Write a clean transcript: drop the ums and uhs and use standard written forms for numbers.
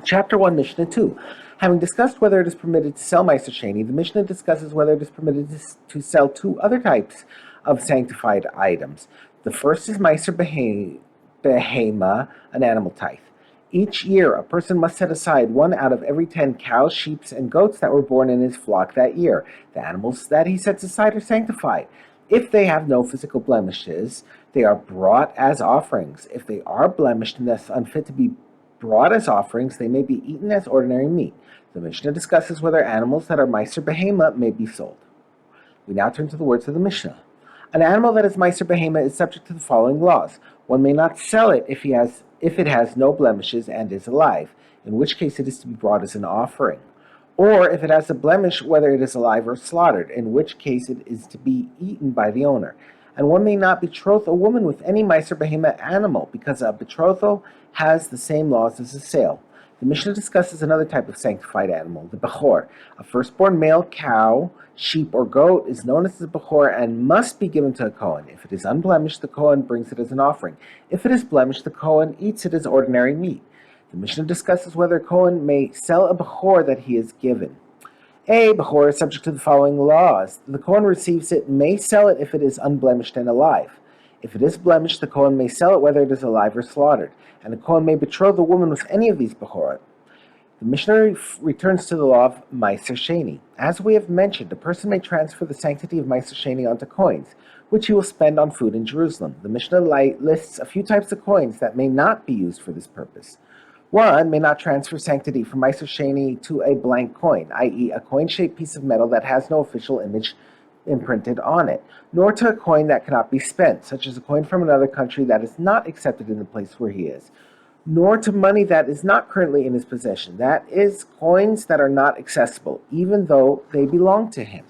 Chapter 1, Mishnah 2. Having discussed whether it is permitted to sell Maaser Sheni, the Mishnah discusses whether it is permitted to sell two other types of sanctified items. The first is Maaser Behema, an animal tithe. Each year, a person must set aside 1 out of every 10 cows, sheep, and goats that were born in his flock that year. The animals that he sets aside are sanctified. If they have no physical blemishes, they are brought as offerings. If they are blemished and thus unfit to be brought as offerings, they may be eaten as ordinary meat. The Mishnah discusses whether animals that are Maaser Behema may be sold. We now turn to the words of the Mishnah. An animal that is Maaser Behema is subject to the following laws. One may not sell it if it has no blemishes and is alive, in which case it is to be brought as an offering. Or if it has a blemish, whether it is alive or slaughtered, in which case it is to be eaten by the owner. And one may not betroth a woman with any Maaser Behema animal, because a betrothal has the same laws as a sale. The Mishnah discusses another type of sanctified animal, the Bechor. A firstborn male cow, sheep, or goat is known as the Bechor and must be given to a Kohen. If it is unblemished, the Kohen brings it as an offering. If it is blemished, the Kohen eats it as ordinary meat. The Mishnah discusses whether a Kohen may sell a Bechor that he is given. A Bechor is subject to the following laws. The Kohen receives it, may sell it if it is unblemished and alive. If it is blemished, the Kohen may sell it whether it is alive or slaughtered, and the Kohen may betroth the woman with any of these Bechorot. The Mishnah returns to the law of Maaser Sheni. As we have mentioned, a person may transfer the sanctity of Maaser Sheni onto coins, which he will spend on food in Jerusalem. The Mishnah lists a few types of coins that may not be used for this purpose. One may not transfer sanctity from Maaser Sheni to a blank coin, i.e. a coin-shaped piece of metal that has no official image imprinted on it, nor to a coin that cannot be spent, such as a coin from another country that is not accepted in the place where he is, nor to money that is not currently in his possession, that is, coins that are not accessible, even though they belong to him.